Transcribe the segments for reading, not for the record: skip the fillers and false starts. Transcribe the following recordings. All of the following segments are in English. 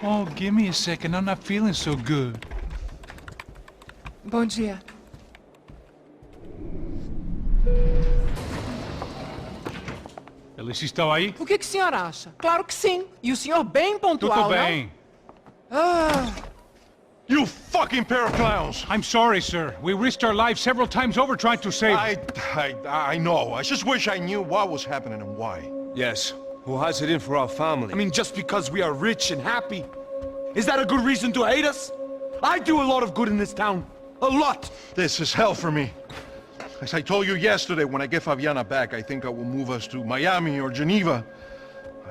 Oh, give me a second. I'm not feeling so good. Bom dia. Alice estava aí? O que o senhor acha? Claro que sim. E o senhor bem pontual, Tudo bem. Ah, You fucking pair of clowns! I'm sorry, sir. We risked our lives several times over trying to save... I know. I just wish I knew what was happening and why. Yes. Who has it in for our family? I mean, just because we are rich and happy? Is that a good reason to hate us? I do a lot of good in this town. A lot! This is hell for me. As I told you yesterday, when I get Fabiana back, I think I will move us to Miami or Geneva.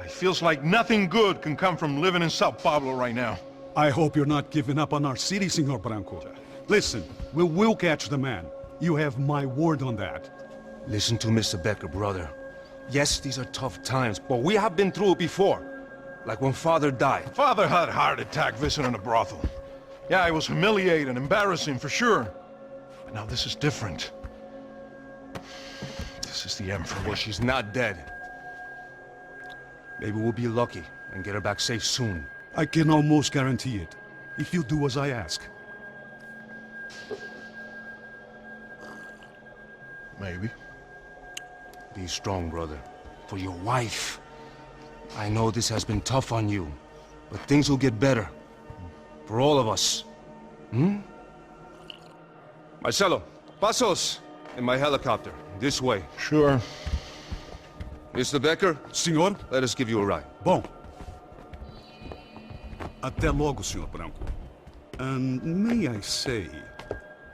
It feels like nothing good can come from living in Sao Paulo right now. I hope you're not giving up on our city, Senor Branco. Listen, we will catch the man. You have my word on that. Listen to Mr. Becker, brother. Yes, these are tough times, but we have been through it before. Like when Father died. Father had a heart attack visiting a brothel. Yeah, it was humiliating, embarrassing, for sure. But now this is different. This is the end for me. Well, she's not dead. Maybe we'll be lucky and get her back safe soon. I can almost guarantee it, if you do as I ask. Maybe. Be strong, brother. For your wife. I know this has been tough on you, but things will get better. For all of us. Marcelo, pasos in my helicopter. This way. Sure. Mr. Becker, Senhor? let us give you a ride. Bom. Até logo, Senhor Branco. And may I say,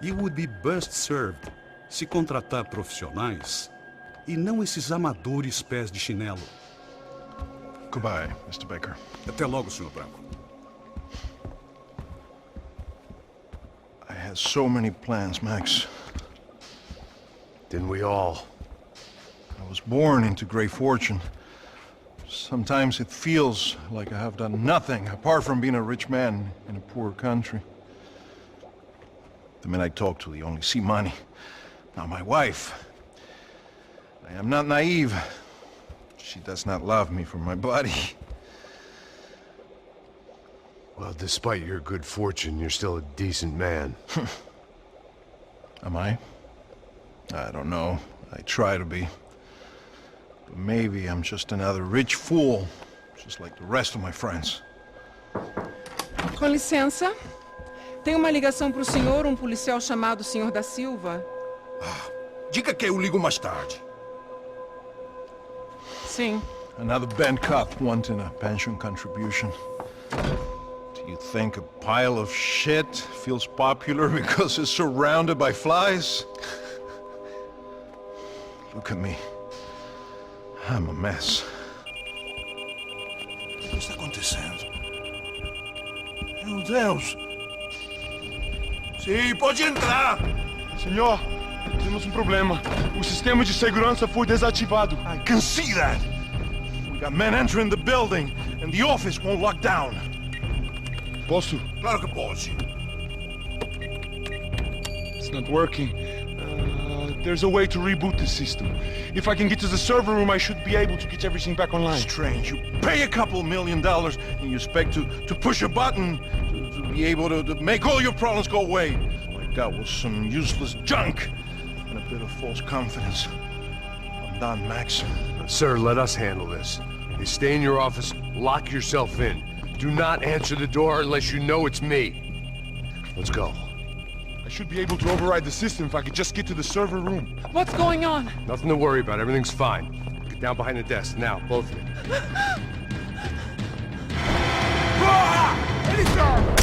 you would be best served se contratar profissionais e não esses amadores pés de chinelo. Goodbye, Mr. Baker. Até logo, Senhor Branco. I had so many plans, Max. Didn't we all? I was born into great fortune. Sometimes it feels like I have done nothing apart from being a rich man in a poor country. The men I talk to, they only see money. Now my wife, I am not naive. She does not love me for my body. Well, despite your good fortune, you're still a decent man. Am I? I don't know. I try to be. But maybe I'm just another rich fool, just like the rest of my friends. com licença. Tem uma ligação para o senhor, um policial chamado Senhor da Silva. Diga que eu ligo mais tarde. Sim. Another bent cop wanting a pension contribution. Do you think a pile of shit feels popular because it's surrounded by flies? Look at me. I'm a mess. O que está acontecendo? Meu Deus! Sim, pode entrar! Senhor, temos problema. O sistema de segurança foi desativado. I can see that! We got men entering the building, and the office won't lock down. Posso? Claro que pode. It's not working. There's a way to reboot the system. If I can get to the server room, I should be able to get everything back online. Strange. You pay a couple $1 million, and you expect to push a button to be able to make all your problems go away. All I got was some useless junk and a bit of false confidence. I'm done, Max. Sir, let us handle this. You stay in your office, lock yourself in. Do not answer the door unless you know it's me. Let's go. I should be able to override the system if I could just get to the server room. What's going on? Nothing to worry about. Everything's fine. Get down behind the desk. Now, both of you. Eles estão!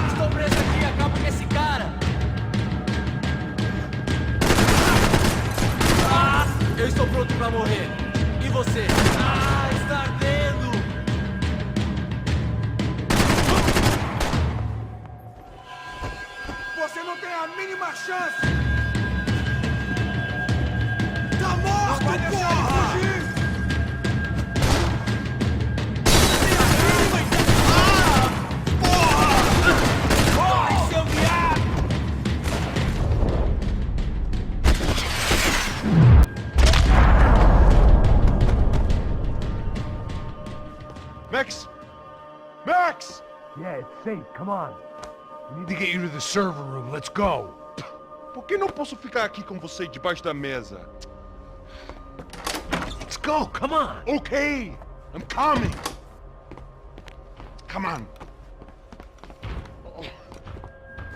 Estou preso aqui, acabo com esse cara! Eu estou pronto pra morrer. E você? Max! Max! Yeah, it's safe. Come on. We need to get you to the server room. Let's go. Por que não posso ficar aqui com você debaixo da mesa? Let's go. Come on. Okay, I'm coming. Come on.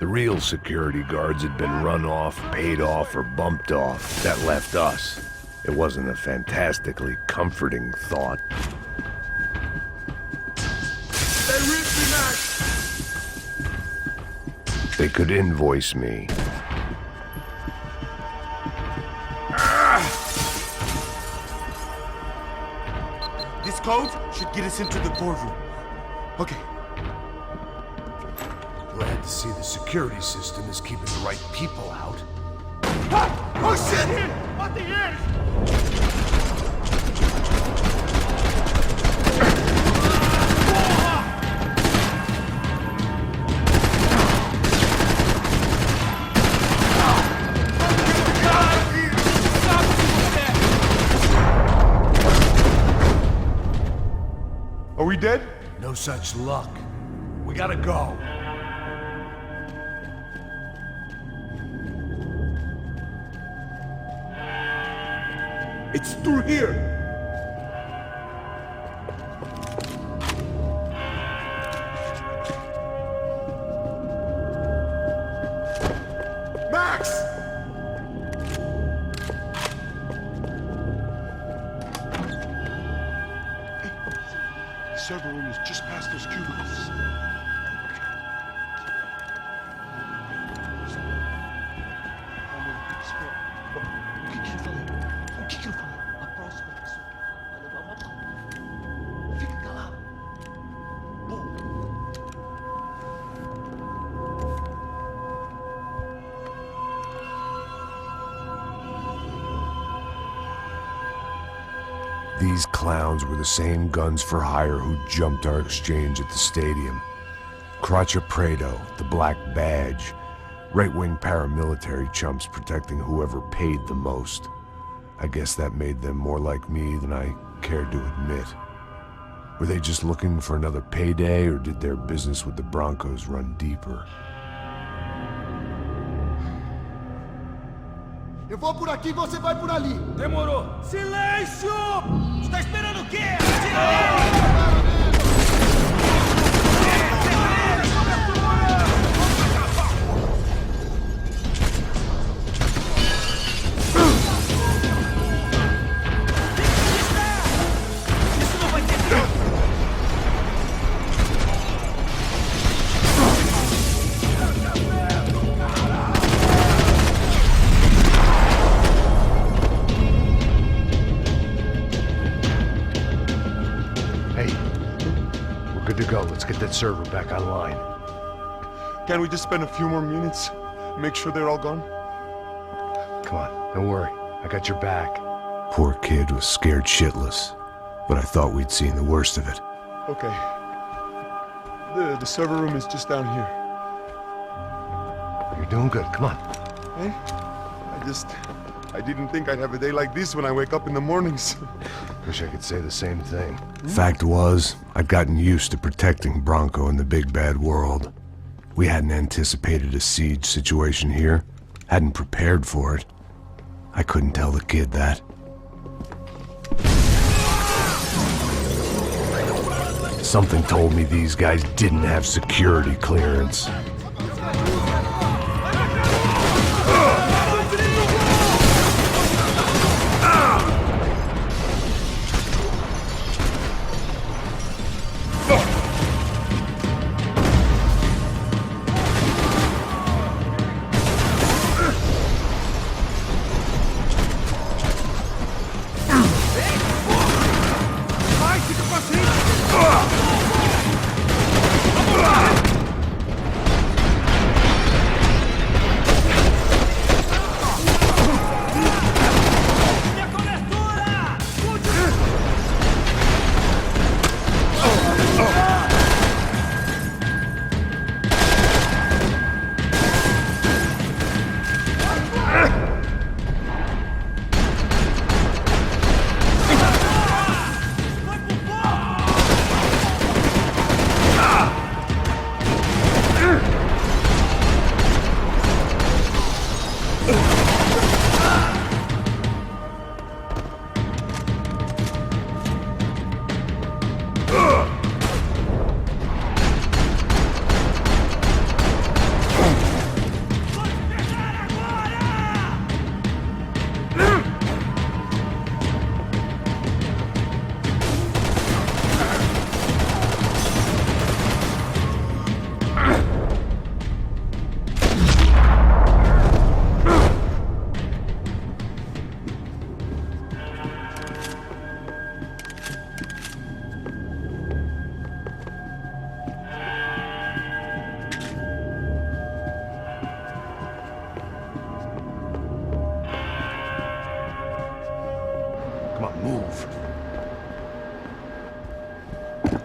The real security guards had been run off, paid off, or bumped off. That left us. It wasn't a fantastically comforting thought. They ripped me, Max! They could invoice me. This code should get us into the boardroom. Okay. Glad to see the security system is keeping the right people out. Oh shit! What the hell? Are we dead? No such luck. We gotta go. It's through here. Max! The server room is just past those cubicles. O que ele falou? O que ele falou? A próxima pessoa vai levar uma bala. Fica calado. These clowns were the same guns for hire who jumped our exchange at the stadium. Crotcha Prado, the Black Badge. Right-wing paramilitary chumps protecting whoever paid the most. I guess that made them more like me than I cared to admit. Were they just looking for another payday, or did their business with the Broncos run deeper? Eu vou por aqui, você vai por ali. Demorou. Silêncio! Está esperando o quê? Atira Good to go. Let's get that server back online. Can't we just spend a few more minutes? Make sure they're all gone? Come on, don't worry. I got your back. Poor kid was scared shitless, but I thought we'd seen the worst of it. Okay. The server room is just down here. You're doing good. Come on. Hey? I didn't think I'd have a day like this when I wake up in the mornings. Wish I could say the same thing. Fact was, I'd gotten used to protecting Bronco in the big bad world. We hadn't anticipated a siege situation here, hadn't prepared for it. I couldn't tell the kid that. Something told me these guys didn't have security clearance.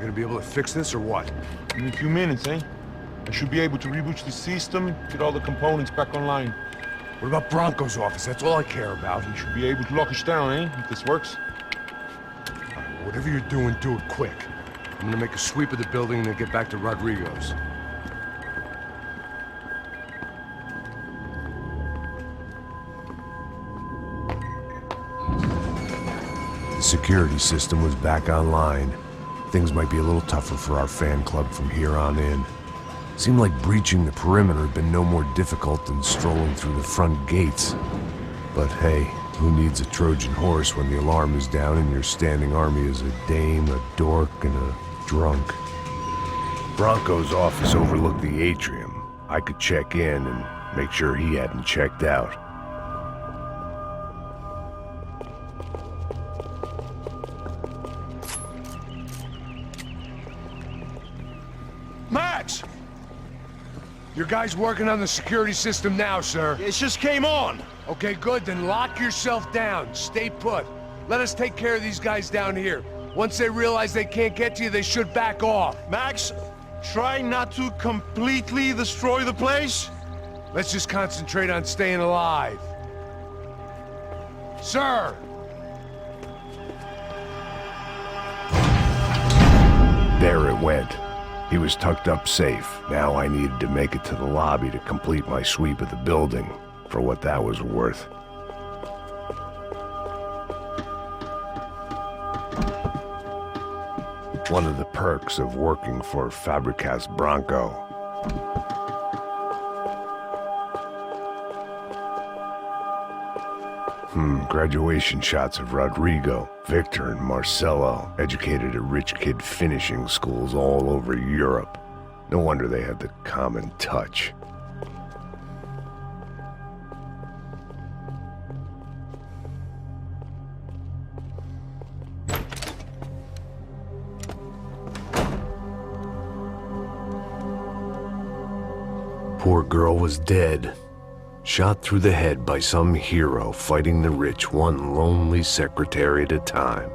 You gonna be able to fix this or what? In a few minutes, eh? I should be able to reboot the system, get all the components back online. What about Bronco's office? That's all I care about. You should be able to lock us down, eh? If this works. Whatever you're doing, do it quick. I'm gonna make a sweep of the building and then get back to Rodrigo's. The security system was back online. Things might be a little tougher for our fan club from here on in. Seemed like breaching the perimeter had been no more difficult than strolling through the front gates. But hey, who needs a Trojan horse when the alarm is down and your standing army is a dame, a dork, and a drunk? Bronco's office overlooked the atrium. I could check in and make sure he hadn't checked out. Max! Your guy's working on the security system now, sir. It just came on. Okay, good. Then lock yourself down. Stay put. Let us take care of these guys down here. Once they realize they can't get to you, they should back off. Max, try not to completely destroy the place. Let's just concentrate on staying alive. Sir! There it went. He was tucked up safe. Now I needed to make it to the lobby to complete my sweep of the building, for what that was worth. One of the perks of working for Fabricas Bronco. Graduation shots of Rodrigo, Victor, and Marcelo, educated at rich kid finishing schools all over Europe. No wonder they had the common touch. Poor girl was dead. Shot through the head by some hero fighting the rich one lonely secretary at a time.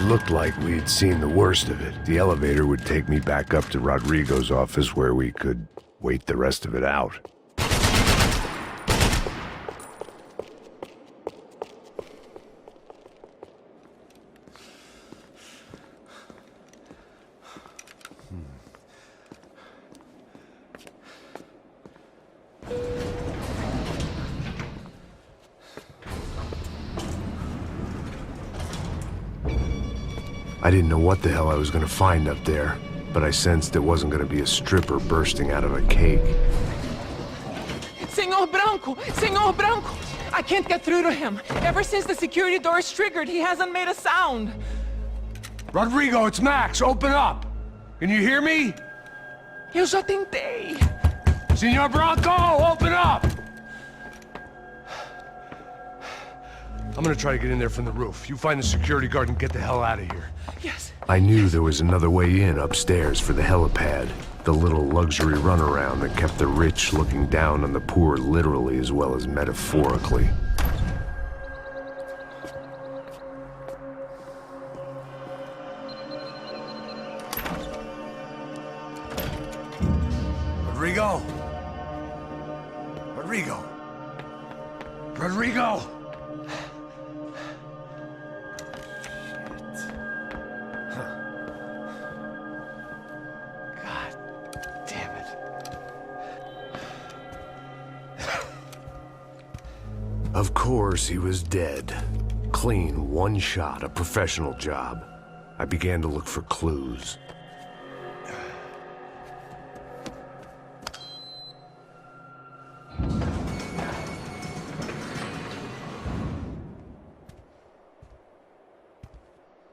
Looked like we'd seen the worst of it. The elevator would take me back up to Rodrigo's office where we could wait the rest of it out. I didn't know what the hell I was gonna find up there, but I sensed it wasn't gonna be a stripper bursting out of a cake. Senor Branco! Senor Branco! I can't get through to him. Ever since the security door is triggered, he hasn't made a sound. Rodrigo, it's Max. Open up. Can you hear me? Eu já tentei. Senor Branco, open up! I'm gonna try to get in there from the roof. You find the security guard and get the hell out of here. Yes. I knew there was another way in upstairs for the helipad. The little luxury runaround that kept the rich looking down on the poor literally as well as metaphorically. Rodrigo! Rodrigo! Rodrigo! Of course, he was dead. Clean, one shot, a professional job. I began to look for clues.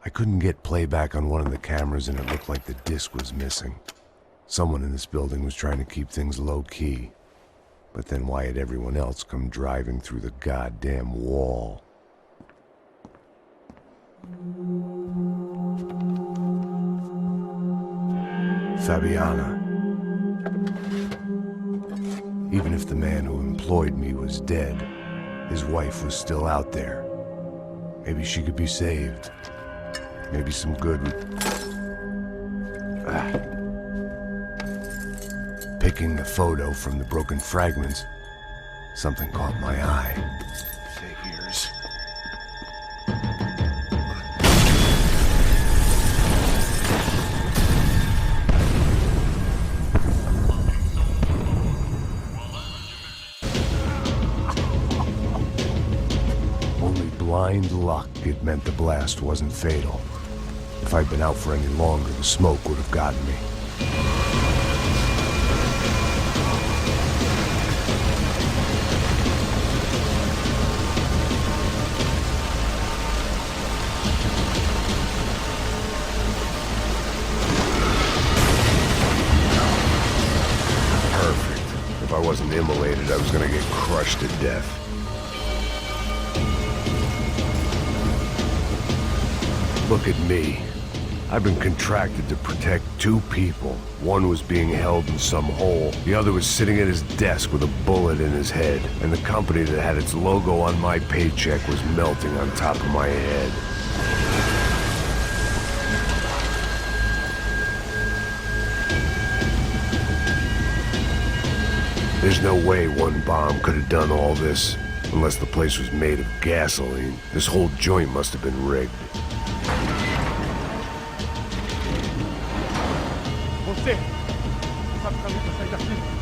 I couldn't get playback on one of the cameras and it looked like the disc was missing. Someone in this building was trying to keep things low-key. But then why had everyone else come driving through the goddamn wall? Fabiana. Even if the man who employed me was dead, his wife was still out there. Maybe she could be saved. Maybe some good would... Picking the photo from the broken fragments, something caught my eye. Figures. Only blind luck it meant the blast wasn't fatal. If I'd been out for any longer, the smoke would have gotten me. If I wasn't immolated, I was gonna get crushed to death. Look at me. I've been contracted to protect two people. One was being held in some hole. The other was sitting at his desk with a bullet in his head. And the company that had its logo on my paycheck was melting on top of my head. There's no way one bomb could have done all this, unless the place was made of gasoline. This whole joint must have been rigged.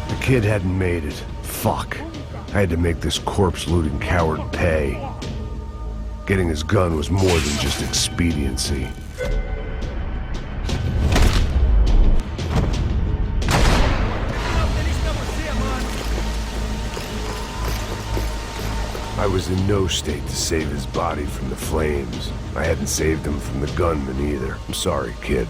The kid hadn't made it. Fuck. I had to make this corpse-looting coward pay. Getting his gun was more than just expediency. I was in no state to save his body from the flames. I hadn't saved him from the gunman either. I'm sorry, kid.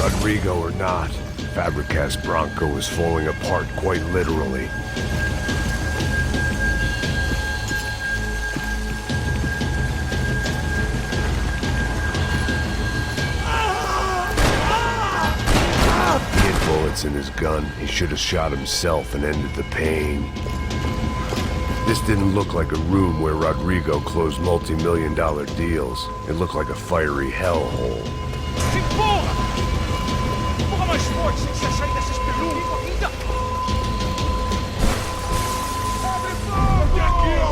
Rodrigo or not, Fabricas Bronco was falling apart quite literally. He had bullets in his gun. He should have shot himself and ended the pain. This didn't look like a room where Rodrigo closed multi-million-dollar deals. It looked like a fiery hellhole. Se empurra! Empurra mais forte se quiser sair dessa espelunca ainda! Abre fogo! Aqui, ó!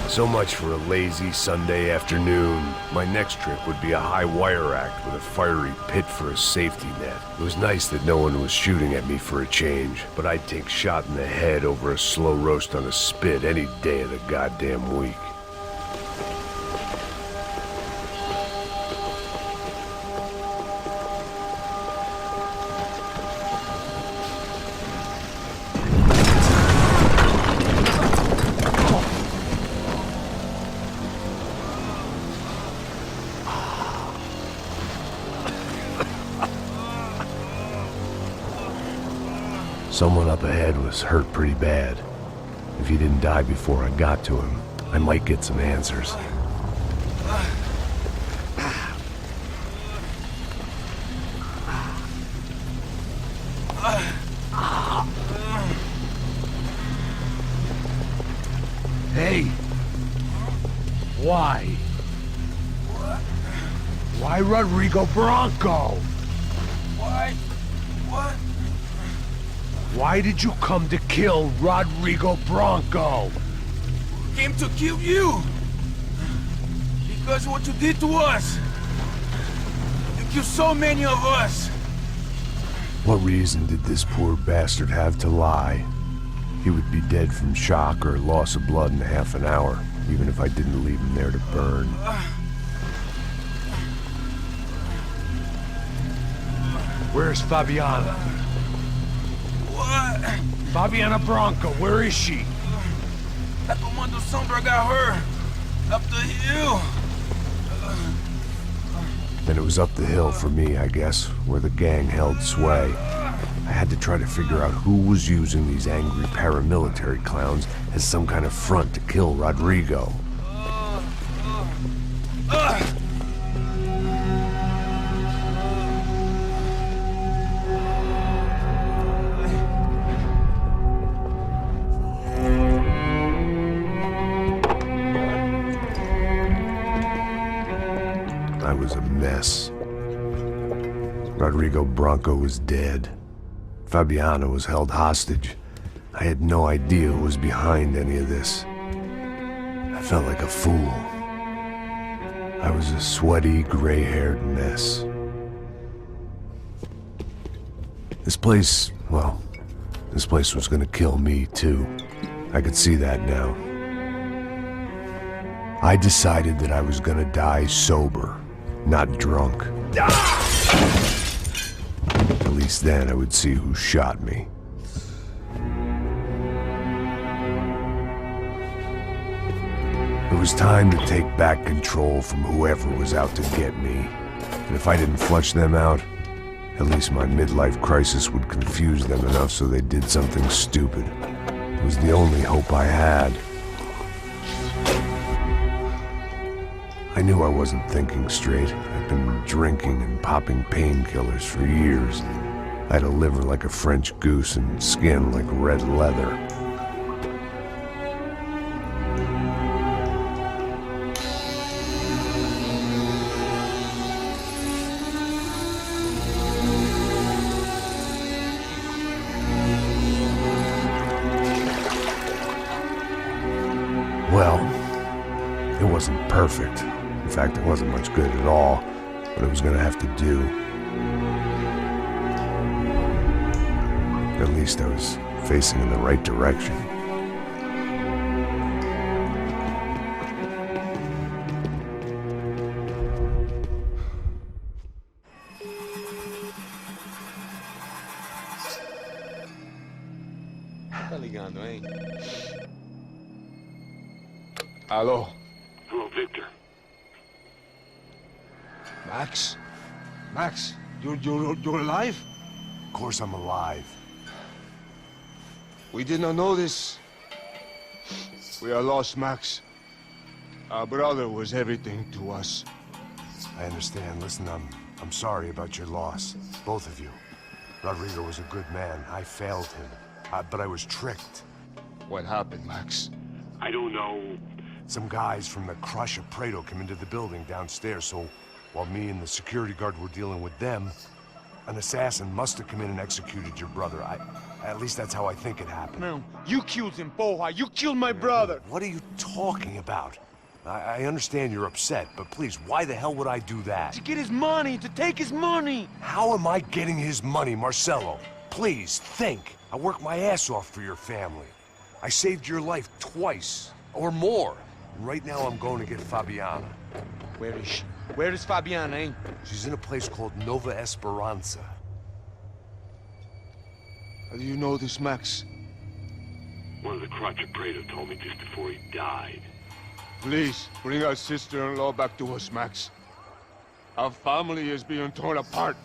So much for a lazy Sunday afternoon. My next trip would be a high wire act with a fiery pit for a safety net. It was nice that no one was shooting at me for a change, but I'd take shot in the head over a slow roast on a spit any day of the goddamn week. Someone up ahead was hurt pretty bad. If he didn't die before I got to him, I might get some answers. Hey! Why? Why Rodrigo Bronco? Why? What? Why did you come to kill Rodrigo Bronco? Came to kill you! Because what you did to us! You killed so many of us! What reason did this poor bastard have to lie? He would be dead from shock or loss of blood in half an hour, even if I didn't leave him there to burn. Where's Fabiana? What? Fabiana Bronco, where is she? That Comando Sombra got her! Up the hill! Then it was up the hill for me, I guess, where the gang held sway. I had to try to figure out who was using these angry paramilitary clowns as some kind of front to kill Rodrigo. I was a mess. Rodrigo Bronco was dead. Fabiana was held hostage. I had no idea who was behind any of this. I felt like a fool. I was a sweaty, gray-haired mess. This place, well, this place was gonna kill me too. I could see that now. I decided that I was gonna die sober, not drunk. At least then I would see who shot me. It was time to take back control from whoever was out to get me. And if I didn't flush them out, at least my midlife crisis would confuse them enough so they did something stupid. It was the only hope I had. I knew I wasn't thinking straight. I'd been drinking and popping painkillers for years. I had a liver like a French goose and skin like red leather. Well, it wasn't perfect. In fact, it wasn't much good at all, but it was gonna have to do. At least I was facing in the right direction. ligando, hein? Hello. Hello, Victor. Max? Max, you're alive? Of course I'm alive. We did not know this. We are lost, Max. Our brother was everything to us. I understand. Listen, I'm sorry about your loss. Both of you. Rodrigo was a good man. I failed him. But I was tricked. What happened, Max? I don't know. Some guys from the Crush of Prado came into the building downstairs, so while me and the security guard were dealing with them, an assassin must have come in and executed your brother. At least that's how I think it happened. No, you killed him, Porra. You killed my brother. What are you talking about? I understand you're upset, but please, why the hell would I do that? To get his money, to take his money. How am I getting his money, Marcelo? Please, think. I worked my ass off for your family. I saved your life twice, or more. And right now I'm going to get Fabiana. Where is she? Where is Fabiana, eh? She's in a place called Nova Esperanza. How do you know this, Max? One of the Crotch of Prado told me just before he died. Please, bring our sister-in-law back to us, Max. Our family is being torn apart.